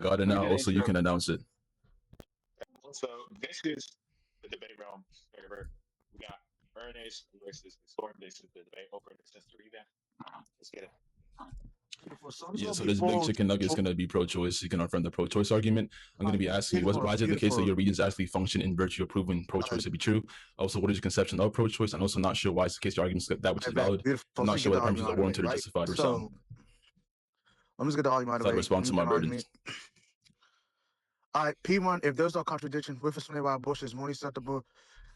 got it now. Also, you can announce it. So this is the debate realm server. We got Ernst versus Extorm. This is the debate over the SERV event. Let's get it. Yeah, so this big chicken nugget is going to be pro-choice. You can affirm the pro-choice argument. I'm going to be asking you, why is it the case that your reasons actually function in virtue of proving pro-choice to be true? Also, what is your conception of pro-choice? I'm also not sure why it's the case your argument is that which is valid. I'm not sure whether premises are warranted or justified or something. I'm just going to argue my way. Response to my burdens. All right, P1, if there's no contradiction with explaining why abortion is more acceptable,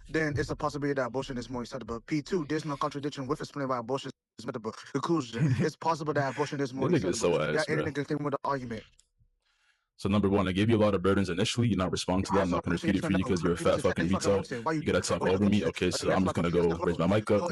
then it's a possibility that abortion is more acceptable. P2, there's no contradiction with explaining why abortion is acceptable. Conclusion, it's possible that abortion is more acceptable. Anything with the argument. So number one, I gave you a lot of burdens initially. You're not responding to them. I'm not going to repeat it for you because you're a fat fucking retard. You got to talk over me. Okay, so I'm just going to go raise my mic up.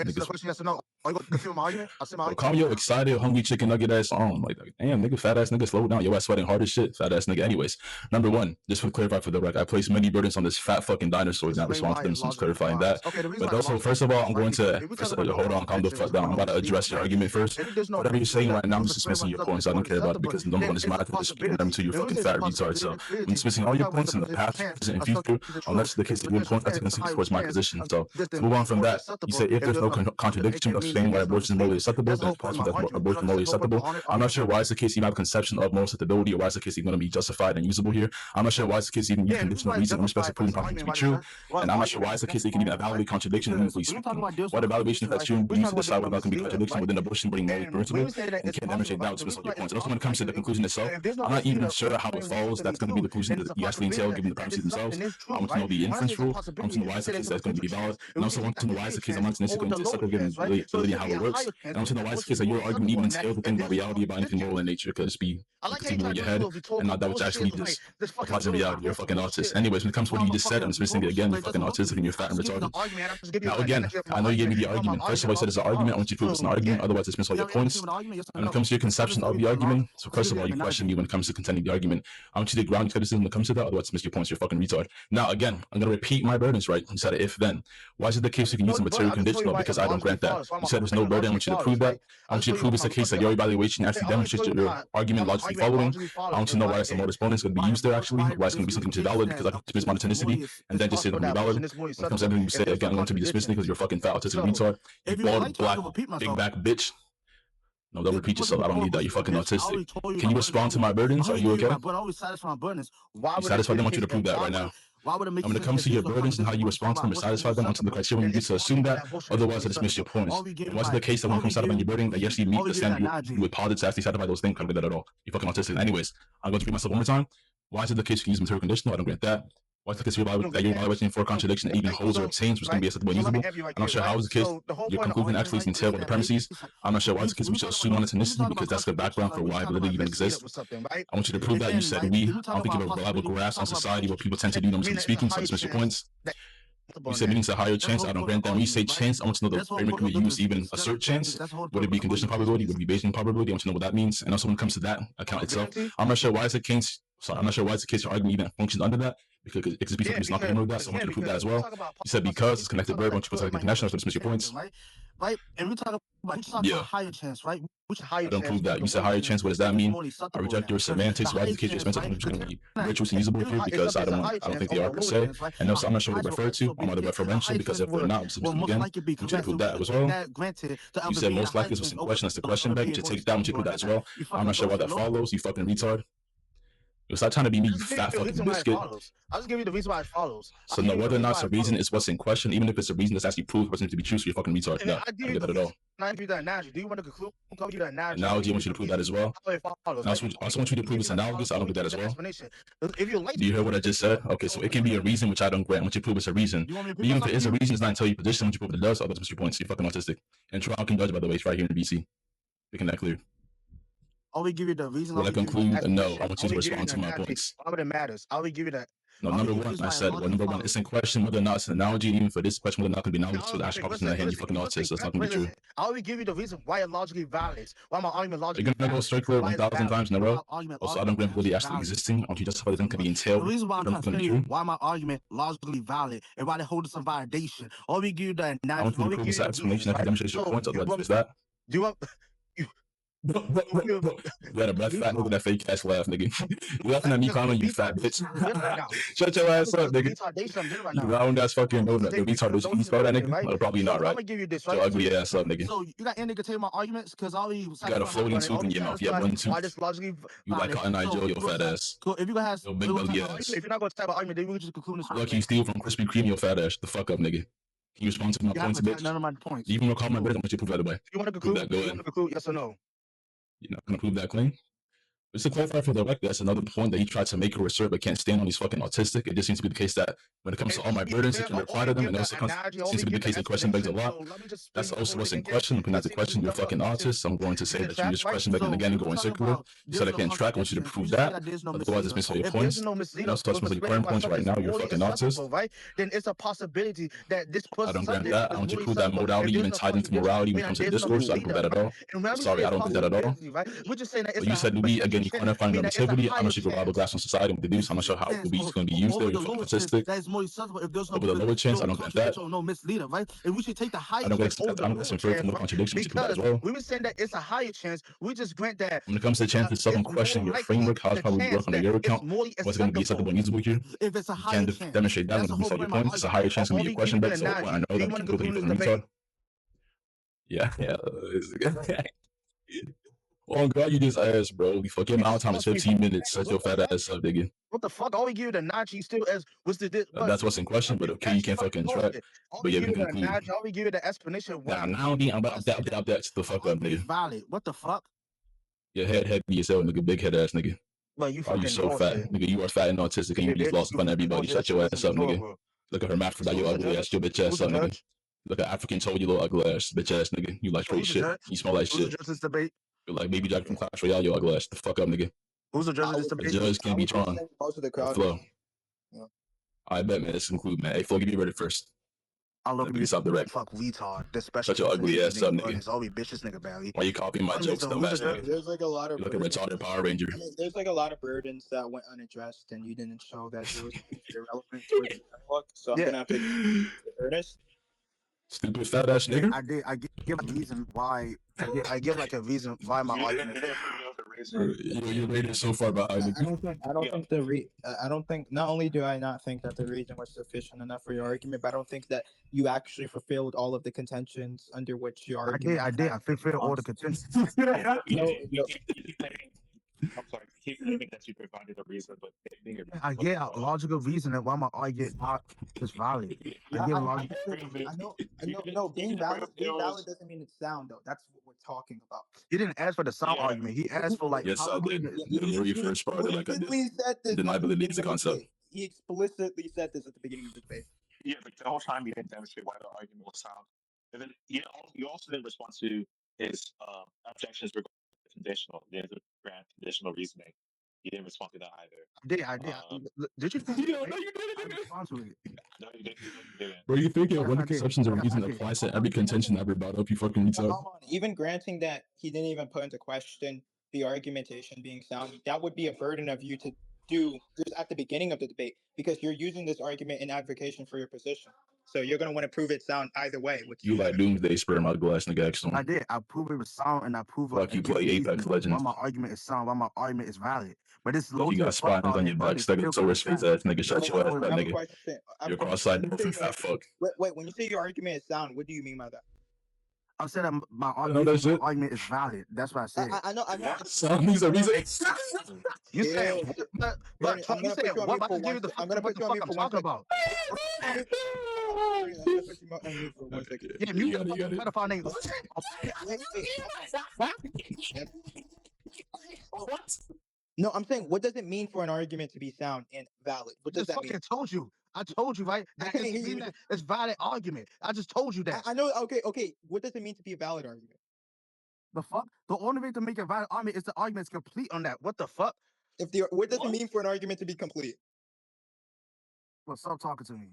Calm excited, hungry chicken nugget ass on. Like, damn, nigga, fat ass nigga, slow down. Your ass sweating hard as shit, fat ass nigga. Anyways, number one, just to clarify for the record, I placed many burdens on this fat fucking dinosaur. Not respond to them, so I'm just clarifying that. But also, first of all, I'm going to, hold on, calm the fuck down. I'm about to address your argument first. Whatever you're saying right now, I'm just dismissing your points. I don't care about it because number one is my dispute them to you fucking fat retard. So I'm dismissing all your points in the past, present, and future, unless the case that your point that's against towards my position. So to move on from that, you say if there's no contradiction of saying why abortion is morally acceptable, then it's possible that abortion is morally acceptable. I'm not sure why it's the case you have a conception of moral acceptability, or why it's the case you're going to be justified and usable here. I'm not sure why it's the case even you conditional reason in respect to proving property to be true, and I'm not sure why it's the case that you can even evaluate contradiction meaningfully speaking. What evaluation if that's true? You need to decide whether there can be contradiction within abortion being morally permissible, and can't demonstrate that to your points. And also when it comes to the conclusion itself, I'm not even sure how it follows that's going to be the conclusion that you actually entail given the premises themselves. I want to know the inference rule. I want to know why it's the case that's going to be valid. And also want to know why it's the case I'm not necessarily going to accept given validity and how it works. And I want to know why it's the case that your argument even entails the thing about reality about anything moral in nature could just be continue in your head and not that which actually just applies in reality. You're a fucking autist. Anyways, when it comes to what you just said, I'm dismissing it again. You're fucking autistic and you're fat and retarded. Now again, I know you gave me the argument. First of all, you said it's an argument. I want you to prove it's an argument. Otherwise, dismiss all your points. When it comes to your conception of the argument, so first of all, you question me when it comes to contending the argument. I want you to ground your criticism when it comes to that. Otherwise, dismiss your points. You're fucking retard. Now again, I'm gonna repeat my burdens. Right? You said if then. Why is it the case you can use a material conditional? Because I don't grant that. You said there's no burden. I want you to prove that. I want you to prove it's the case that your evaluation actually demonstrates your argument logically following. I want to know why some modus ponens going to be used there actually, why it's going to be something to valid because I can dismiss monotonicity and then just say it's going to be valid. When it comes to everything you say, again, I'm going to be dismissing because you're a fucking fat autistic retard. You bald, black, big back bitch. No, don't repeat yourself. I don't need that. You're fucking autistic. Can you respond to my burdens? Are you okay? But I always satisfy my burdens. You satisfied them? I want you to prove that right now. When it comes to your burdens and how you respond to them and satisfy them onto the criteria, you need to assume that. Otherwise, I dismiss your points. Was it the case that when it comes to satisfying your burden, that you actually meet the standard you would posit to actually satisfy those things? I don't get that at all. You're fucking autistic. Anyways, I'm going to repeat myself one more time. Why is it the case you can use material conditional? I don't grant that. Why is it the case that your evaluation for contradiction that even holds or obtains was going to be acceptable and usable? I'm not sure how is the case your conclusion actually is entailed with the premises. I'm not sure why it's the case we should assume monotonicity because that's the background for why validity even exists. I want you to prove that. You said we. I don't think you have a reliable grasp on society what people tend to do when speaking, so I dismiss your points. You said meanings a higher chance. I don't grant that. When you say chance, I want to know the framework we use even assert chance. Would it be conditional probability? Would it be based on probability? I want to know what that means. And also when it comes to that account itself, I'm not sure why it's the case. Sorry, I'm not sure why it's the case your argument even functions under that because it could be something that's not going to know that. So I want you to prove that as well. You said because it's connected verb. I want you to put like connection. So dismiss your points. Right, and we talk about higher chance, right? Which higher? I don't prove that. You said higher chance. What does that mean? I reject your semantics. Why is the case your semantics going to be virtuous and usable here? Because I don't think they are per se. And also, I'm not sure what they refer to. I'm either referential because if they're not, again, you should prove that as well. You said most likely is what's in question. That's the question back. You should take that and you prove that as well. I'm not sure why that follows. You fucking retard. Stop trying to be me, you fat fucking biscuit. I'll just give you the reason why it follows. So no, whether or not it's a reason is what's in question, even if it's a reason that's actually proved person to be true, so you're fucking retard. No, I don't get that at all. Now give you that analogy. Do you want to conclude? I'll give you that analogy. Analogy, I want you to prove that as well. I also want you to prove it's analogous. I don't get that as well. Do you hear what I just said? Okay, so it can be a reason which I don't grant. I want you to prove it's a reason. Even if it is a reason, it's not until you position. I want you to prove it does. Otherwise, your points. You're fucking autistic. And Tron can judge, by the way. It's right here in BC. Making that clear. I'll give you the reason. Will I conclude? No, I want you to respond to my points. All that matters. I'll give you that. No, number one, I said, well, number one, it's in question whether or not it's an analogy, even for this question, whether or not it can be analogous to the actual proposition at hand, you fucking autist, so that's not going to be true. I will give you the reason why it logically validates, why my argument logically You're going to go circular 1,000 times in a row? Also, I don't grant really actually existing. I want you to justify that it can be entailed. The reason why I'm trying to tell you why my argument logically valid and why they hold some validation. I'll give you the analogy. I want you to prove this explanation that demonstrates your point. Otherwise, is that? Do you want... You got a breath fat nigga, that fake ass laugh, nigga. You laughing at me calling you fat bitch. Shut your ass up, nigga. You round ass fucking donut. The retardation. Can you spell that, nigga? Well, probably not, right? I'm gonna give you this, Your right? ugly ass up, nigga. So you got any nigga take my arguments? Because all you got a floating tooth in your mouth. You have one tooth. I just logically. You like Cotton Eye Joe, your fat ass. Cool. If you gonna have Your big belly ass. if you're not gonna type of argument, then we can just conclude this. Look, you steal from Krispy Kreme, your fat ass. The fuck up, nigga. Can you respond to my points, bitch? None of my points. You even gonna call my bitch? I'm gonna prove that away. You want to conclude? That, go ahead. You want to conclude? Yes or no? You're not gonna prove that claim? Just to clarify for the record, that's another point that he tried to make her assert, but can't stand on. He's fucking autistic. It just seems to be the case that when it comes to all my burdens, he can reply to them, and it also seems to be the case that question begs a lot. That's also what's in question. I'm putting out the question. You're a fucking autist. I'm going to say that you just question back and again and going circular. You said I can't track. I want you to prove that. Otherwise, it's missed all your points. And also, that's one of your current points right now. You're a fucking autist. Right? Then it's a possibility that this person. I don't grant that. I want you to prove that modality even tied into morality when it comes to discourse. I don't prove that at all. Sorry, I don't think that at all. We're just saying that. But you said we again, you can't find normativity. I'm not sure if glass on society with the dudes. I'm not sure how it will be going to be used there. You're fucking autistic. That is more acceptable if there's no. With a lower chance, I don't get that. No misleader, right? And we should take the higher. I don't get some further contradictions to that as well. We were saying that it's a higher chance. We just grant that. When it comes to chances, someone question your framework, how it's probably work on your account, what's going to be acceptable and usable here. If it's a higher chance, you can't demonstrate that when you set your point. It's a higher chance to be a question back. So I know that you can believe in retard. Yeah. Oh God, you just ass, bro. We fucking out time is 15 minutes. Shut your fat ass up, nigga. What the fuck? All we give you the notch, you still as what's the that's what's in question, but okay, you can't fucking track. But yeah, we can conclude. All we give you the explanation. Now I'm about that the fuck up, nigga. Valid. What the fuck? Your head heavy as hell, nigga. Big head ass, nigga. Well, you fucking. Are you so fat, nigga? You are fat and autistic, and you just lost upon everybody. Shut your ass up, nigga. Look at her hermaphrodite, your ugly ass, your bitch ass up, nigga. Look at African told you little ugly ass, bitch ass, nigga. You like straight shit. You smell like shit. Who's the debate? You're like Baby Jack from Clash Royale, your ugly ass. The fuck up, nigga. Who's the judge of this debate? The judge can't be Tron. Most of the crowd. Flow. Yeah. I bet, man. Let's conclude, man. Hey, Flo, get me ready first. I'll look at you. Stop the wreck. Fuck retard. Shut your ugly ass up, nigga. It's all we bitches, nigga, barely. Why you copying my jokes, dumbass nigga? There's like a lot of. You look at retarded Power Ranger. I mean, there's like a lot of burdens that went unaddressed, and you didn't show that it was irrelevant towards the dialogue. So I'm gonna have to Ernest. Stupid fat ass nigga. I give a reason why. I give like a reason why my argument. You're rated so far behind. I don't think. Not only do I not think that the reason was sufficient enough for your argument, but I don't think that you actually fulfilled all of the contentions under which your argument. I did. I fulfilled all the contentions. I'm sorry. Keep claiming that you provided a reason, but I get a logical reason why my argument is valid. I know. No, being valid doesn't mean it's sound though. That's what we're talking about. He didn't ask for the sound argument. He asked for like. Yes, I did. The first part, like I did. Deniability is a concept. He explicitly said this at the beginning of the debate. Yeah, but the whole time he didn't demonstrate why the argument was sound, and then you also didn't respond to his objections regarding conditional. He didn't grant conditional reasoning. He didn't respond to that either. I did. Did you? No, you didn't. Respond to it. No, you didn't. Bro, you think one of the conceptions of reason applies to every contention ever brought up? You fucking retard. Even granting that he didn't even put into question the argumentation being sound, that would be a burden of you to do just at the beginning of the debate, because you're using this argument in advocation for your position. So you're gonna want to prove it sound either way. You like Doomsday sperm out glass, nigga. Extorm. I did. I proved it was sound, and I proved. Like you play Apex Legends. Why my argument is sound? Why my argument is valid? But it's low. You got spines on your back, stuck in Source face ass, nigga. Shut your ass up, nigga. You're cross-eyed, fat fuck. Wait. When you say your argument is sound, what do you mean by that? I said my argument is valid. That's what I said. I know. Sound means a reason. You said, but you said, what about to give you the I'm gonna put you on mute for one second. Yeah, you got it. Pedophile name. What? No, I'm saying, what does it mean for an argument to be sound and valid? What does that mean? I told you, right? That doesn't mean that it's valid argument. I just told you that. I know. Okay. What does it mean to be a valid argument? The fuck? The only way to make a valid argument is the argument's complete on that. What the fuck? What does it mean for an argument to be complete? Well, stop talking to me.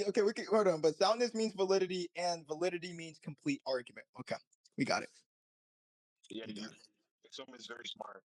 Okay, we can hold on, but soundness means validity, and validity means complete argument. Okay, we got it. Yeah, you got it. Someone's very smart.